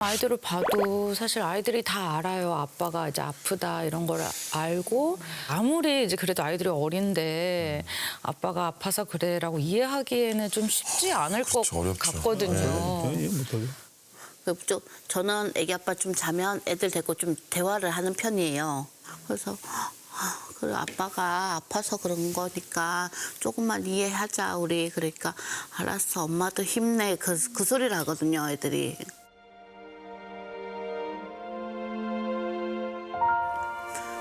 아이들을 봐도 사실 아이들이 다 알아요. 아빠가 이제 아프다 이런 걸 알고 아무리 이제 그래도 아이들이 어린데 아빠가 아파서 그래라고 이해하기에는 좀 쉽지 않을 것 어렵죠. 같거든요. 이해 못하죠. 좀 저는 애기 아빠 좀 자면 애들 데리고 좀 대화를 하는 편이에요. 그래서 그래 아빠가 아파서 그런 거니까 조금만 이해하자 우리. 그러니까 알았어 엄마도 힘내 그 소리를 하거든요 애들이.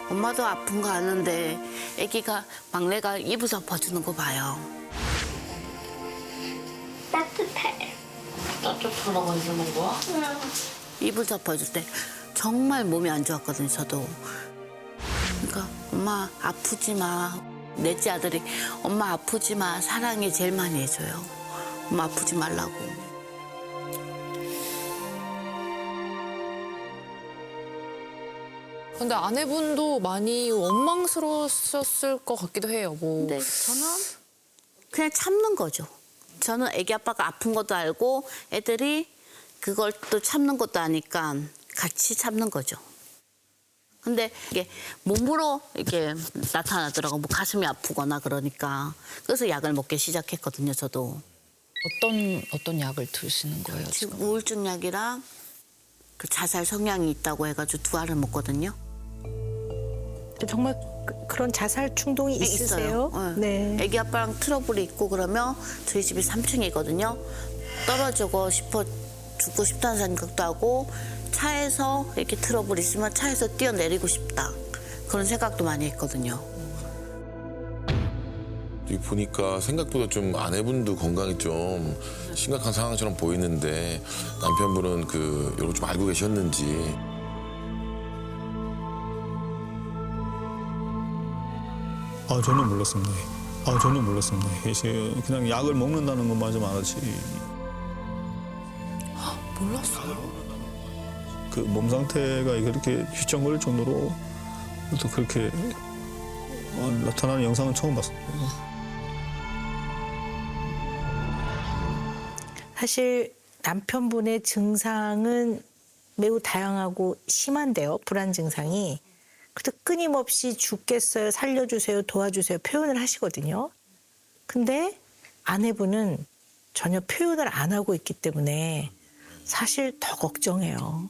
엄마도 아픈 거 아는데 애기가 막내가 이불 덮어주는 거 봐요. 따뜻해. 따뜻하라고 해주는 거야? 이불 덮어줄 때 정말 몸이 안 좋았거든요, 저도. 그러니까 엄마 아프지 마. 넷째 아들이 엄마 아프지 마. 사랑이 제일 많이 해줘요. 엄마 아프지 말라고. 근데 아내분도 많이 원망스러우셨을 것 같기도 해요. 뭐. 근데 저는 그냥 참는 거죠. 저는 애기 아빠가 아픈 것도 알고 애들이 그걸 또 참는 것도 아니까 같이 참는 거죠. 근데 이게 몸으로 이렇게 나타나더라고. 뭐 가슴이 아프거나 그러니까. 그래서 약을 먹기 시작했거든요, 저도. 어떤 약을 드시는 거예요? 지금 우울증 약이랑 그 자살 성향이 있다고 해가지고 2알을 먹거든요. 정말 그런 자살 충동이 있으세요? 있어요. 네. 애기 아빠랑 트러블이 있고 그러면 저희 집이 3층이거든요. 떨어지고 싶어 죽고 싶다는 생각도 하고 차에서 이렇게 트러블 있으면 차에서 뛰어내리고 싶다. 그런 생각도 많이 했거든요. 여기 보니까 생각보다 좀 아내분도 건강이 좀 심각한 상황처럼 보이는데 남편분은 이런 거 좀 알고 계셨는지. 전혀 몰랐습니다. 전혀 몰랐습니다. 그냥 약을 먹는다는 것만 좀 알았지. 몰랐어요. 그 몸 상태가 그렇게 휘청거릴 정도로 또 그렇게 나타나는 영상은 처음 봤습니다. 사실 남편분의 증상은 매우 다양하고 심한데요. 불안 증상이. 그래도 끊임없이 죽겠어요, 살려주세요, 도와주세요 표현을 하시거든요. 근데 아내분은 전혀 표현을 안 하고 있기 때문에 사실 더 걱정해요.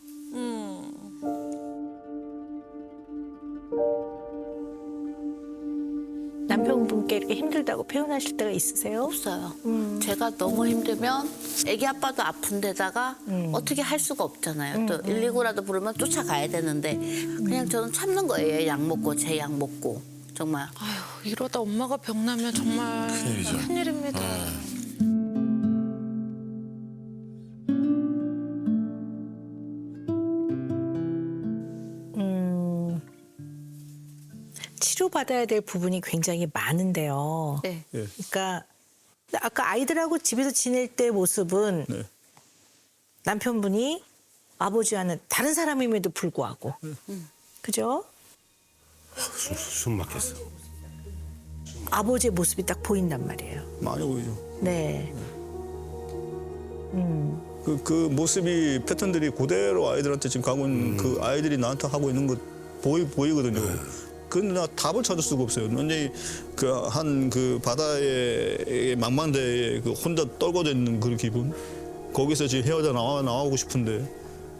남편분께 이렇게 힘들다고 표현하실 때가 있으세요? 없어요. 제가 너무 힘들면 애기 아빠도 아픈데다가 어떻게 할 수가 없잖아요. 또 119라도 부르면 쫓아가야 되는데 그냥 저는 참는 거예요. 약 먹고 제 약 먹고 정말. 아휴, 이러다 엄마가 병나면 정말 큰일이죠. 큰일입니다. 치료받아야 될 부분이 굉장히 많은데요. 네. 예. 그러니까 아까 아이들하고 집에서 지낼 때 모습은 네. 남편분이 아버지와는 다른 사람임에도 불구하고 그죠? 숨 막혔어. 아버지의 모습이 딱 보인단 말이에요. 많이 보이죠. 네. 그 모습이 패턴들이 그대로 아이들한테 지금 가고 있는 그 아이들이 나한테 하고 있는 것 보이거든요. 그건 나 답을 찾을 수가 없어요. 완전히 그 바다의 망망대에 혼자 떨궈져 있는 그런 기분. 거기서 지금 헤어져 나오고 싶은데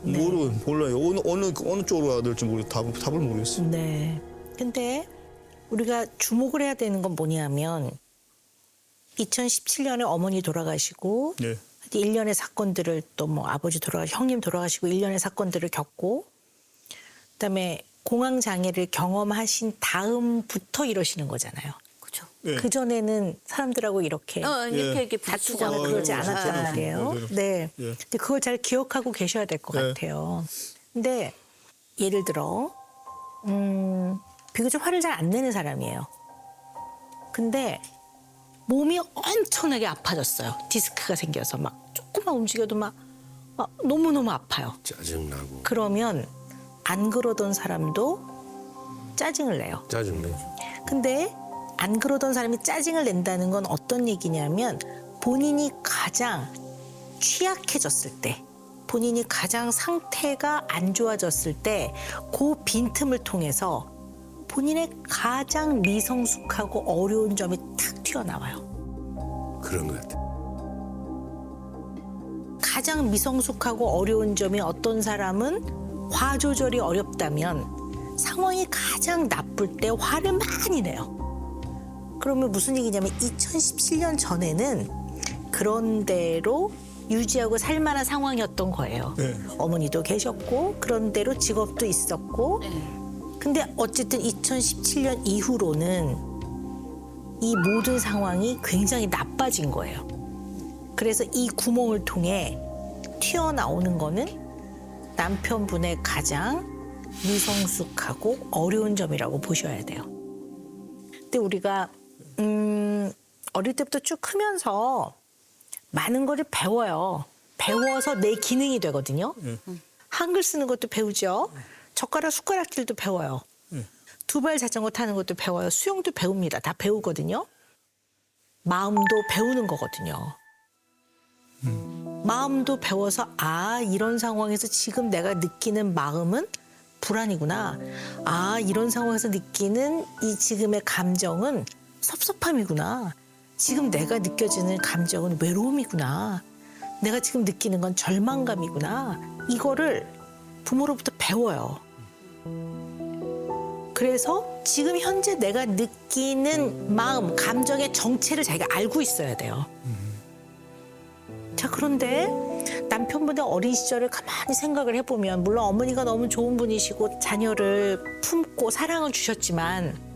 몰라요. 어느 쪽으로 가야 될지 답을 모르겠어요. 네. 근데 우리가 주목을 해야 되는 건 뭐냐면 2017년에 어머니 돌아가시고 네. 일련의 사건들을 또 뭐 아버지 형님 돌아가시고 일련의 사건들을 겪고 그다음에 공황 장애를 경험하신 다음부터 이러시는 거잖아요. 그죠. 네. 그 전에는 사람들하고 이렇게 이렇게 다투거나 부딪히자고 그러지 그러죠. 않았단 말이에요. 맞아요. 네. 예. 근데 그걸 잘 기억하고 계셔야 될 것 네. 같아요. 근데 예를 들어 비교적 화를 잘 안 내는 사람이에요. 근데 몸이 엄청나게 아파졌어요. 디스크가 생겨서 막 조금만 움직여도 막 너무너무 아파요. 짜증나고. 그러면 안 그러던 사람도 짜증을 내요. 짜증내. 근데 안 그러던 사람이 짜증을 낸다는 건 어떤 얘기냐면 본인이 가장 취약해졌을 때 본인이 가장 상태가 안 좋아졌을 때 그 빈틈을 통해서 본인의 가장 미성숙하고 어려운 점이 탁 튀어나와요. 그런 것 같아. 가장 미성숙하고 어려운 점이 어떤 사람은 화 조절이 어렵다면 상황이 가장 나쁠 때 화를 많이 내요. 그러면 무슨 얘기냐면 2017년 전에는 그런 대로 유지하고 살 만한 상황이었던 거예요. 네. 어머니도 계셨고 그런 대로 직업도 있었고 근데 어쨌든 2017년 이후로는 이 모든 상황이 굉장히 나빠진 거예요. 그래서 이 구멍을 통해 튀어나오는 거는 남편분의 가장 미성숙하고 어려운 점이라고 보셔야 돼요. 근데 우리가 어릴 때부터 쭉 크면서 많은 거를 배워요. 배워서 내 기능이 되거든요. 한글 쓰는 것도 배우죠. 젓가락 숟가락질도 배워요. 두발 자전거 타는 것도 배워요. 수영도 배웁니다. 다 배우거든요. 마음도 배우는 거거든요. 마음도 배워서 아 이런 상황에서 지금 내가 느끼는 마음은 불안이구나. 아 이런 상황에서 느끼는 이 지금의 감정은 섭섭함이구나. 지금 내가 느껴지는 감정은 외로움이구나. 내가 지금 느끼는 건 절망감이구나. 이거를 부모로부터 배워요. 그래서 지금 현재 내가 느끼는 마음, 감정의 정체를 자기가 알고 있어야 돼요. 자, 그런데 남편분의 어린 시절을 가만히 생각을 해보면 물론 어머니가 너무 좋은 분이시고 자녀를 품고 사랑을 주셨지만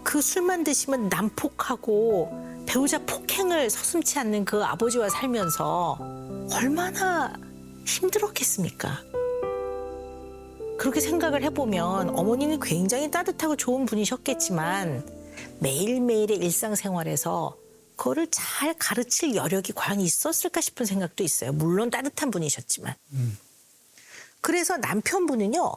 그 술만 드시면 난폭하고 배우자 폭행을 서슴지 않는 그 아버지와 살면서 얼마나 힘들었겠습니까? 그렇게 생각을 해보면 어머니는 굉장히 따뜻하고 좋은 분이셨겠지만 매일매일의 일상생활에서 그거를 잘 가르칠 여력이 과연 있었을까 싶은 생각도 있어요. 물론 따뜻한 분이셨지만. 그래서 남편분은요.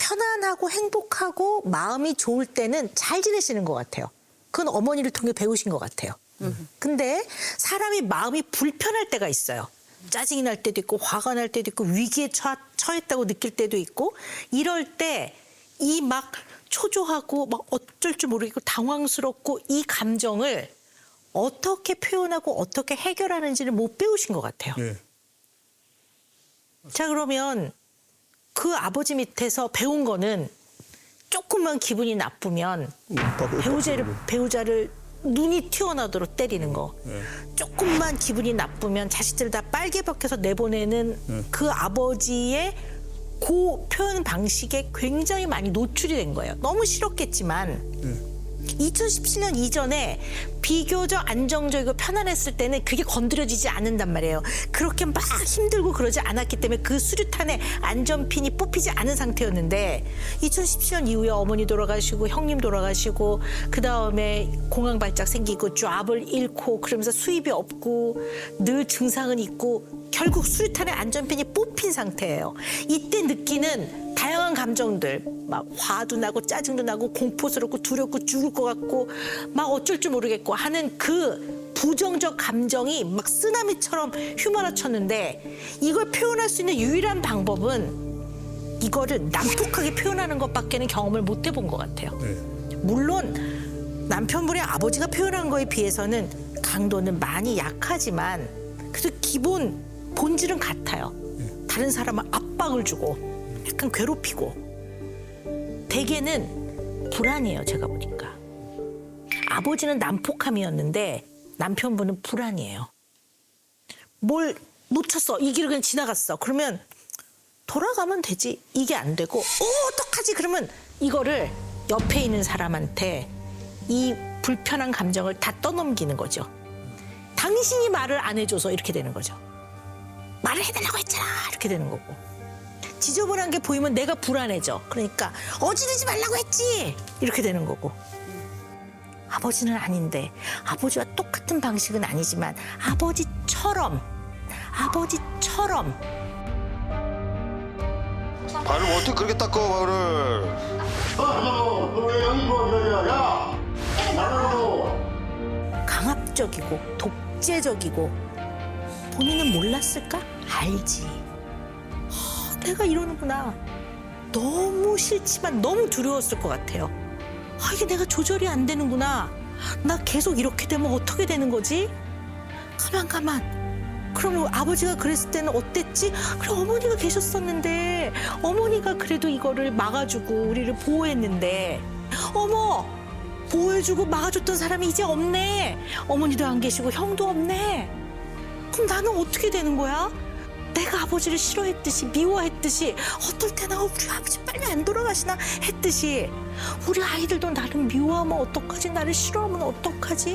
편안하고 행복하고 마음이 좋을 때는 잘 지내시는 것 같아요. 그건 어머니를 통해 배우신 것 같아요. 근데 사람이 마음이 불편할 때가 있어요. 짜증이 날 때도 있고 화가 날 때도 있고 위기에 처했다고 느낄 때도 있고 이럴 때 이 막 초조하고 막 어쩔 줄 모르겠고 당황스럽고 이 감정을 어떻게 표현하고 어떻게 해결하는지를 못 배우신 것 같아요. 네. 자 그러면 그 아버지 밑에서 배운 거는 조금만 기분이 나쁘면 배우자를 눈이 튀어나오도록 때리는 거. 조금만 기분이 나쁘면 자식들 다 빨개벗겨서 내보내는 그 아버지의 그 표현 방식에 굉장히 많이 노출이 된 거예요. 너무 싫었겠지만 2017년 이전에 비교적 안정적이고 편안했을 때는 그게 건드려지지 않는단 말이에요. 그렇게 막 힘들고 그러지 않았기 때문에 그 수류탄에 안전핀이 뽑히지 않은 상태였는데 2017년 이후에 어머니 돌아가시고 형님 돌아가시고 그다음에 공황 발작 생기고 잡을 잃고 그러면서 수입이 없고 늘 증상은 있고 결국 수류탄에 안전핀이 뽑힌 상태예요. 이때 느끼는 다양한 감정들 막 화도 나고 짜증도 나고 공포스럽고 두렵고 죽을 것 같고 막 어쩔 줄 모르겠고 하는 그 부정적 감정이 막 쓰나미처럼 휘몰아쳤는데 이걸 표현할 수 있는 유일한 방법은 이거를 난폭하게 표현하는 것밖에는 경험을 못 해본 것 같아요. 물론 남편분의 아버지가 표현한 거에 비해서는 강도는 많이 약하지만 그래도 기본 본질은 같아요. 다른 사람은 압박을 주고 약간 괴롭히고 대개는 불안이에요. 제가 보니까 아버지는 난폭함이었는데 남편분은 불안이에요. 뭘 놓쳤어. 이 길을 그냥 지나갔어. 그러면 돌아가면 되지. 이게 안 되고 어떡하지? 그러면 이거를 옆에 있는 사람한테 이 불편한 감정을 다 떠넘기는 거죠. 당신이 말을 안 해줘서 이렇게 되는 거죠. 말을 해달라고 했잖아. 이렇게 되는 거고. 지저분한 게 보이면 내가 불안해져. 그러니까 어지르지 말라고 했지. 이렇게 되는 거고. 아버지는 아닌데 아버지와 똑같은 방식은 아니지만 아버지처럼 발을 어떻게 그렇게 닦어 발을? 강압적이고 독재적이고 본인은 몰랐을까? 알지. 내가 이러는구나. 너무 싫지만 너무 두려웠을 것 같아요. 이게 내가 조절이 안 되는구나. 나 계속 이렇게 되면 어떻게 되는 거지? 가만. 그럼 아버지가 그랬을 때는 어땠지? 그래, 어머니가 계셨었는데 어머니가 그래도 이거를 막아주고 우리를 보호했는데 어머! 보호해주고 막아줬던 사람이 이제 없네. 어머니도 안 계시고 형도 없네. 그럼 나는 어떻게 되는 거야? 내가 아버지를 싫어했듯이 미워했듯이 어떨 때나 우리 아버지 빨리 안 돌아가시나 했듯이 우리 아이들도 나를 미워하면 어떡하지? 나를 싫어하면 어떡하지?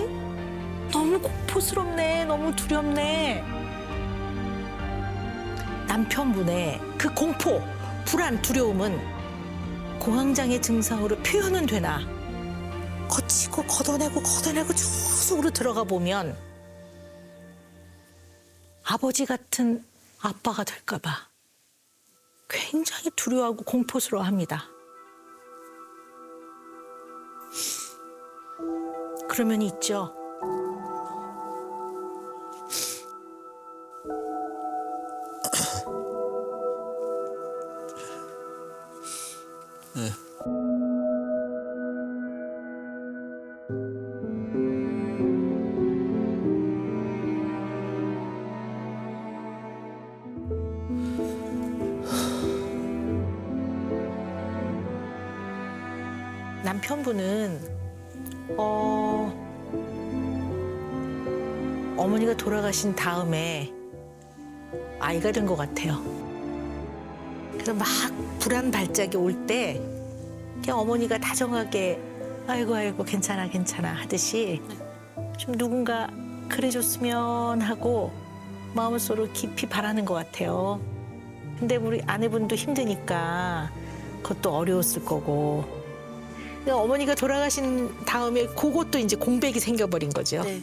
너무 공포스럽네. 너무 두렵네. 남편분의 그 공포, 불안, 두려움은 공황장애 증상으로 표현은 되나 거치고 걷어내고 저 속으로 들어가 보면 아버지 같은 아빠가 될까 봐 굉장히 두려워하고 공포스러워합니다. 그러면 있죠. 남편분은 어머니가 돌아가신 다음에 아이가 된 것 같아요. 그래서 막 불안 발작이 올 때 그냥 어머니가 다정하게 아이고 괜찮아 하듯이 좀 누군가 그래줬으면 하고 마음속으로 깊이 바라는 것 같아요. 근데 우리 아내분도 힘드니까 그것도 어려웠을 거고. 근데 어머니가 돌아가신 다음에 그것도 이제 공백이 생겨버린 거죠. 네.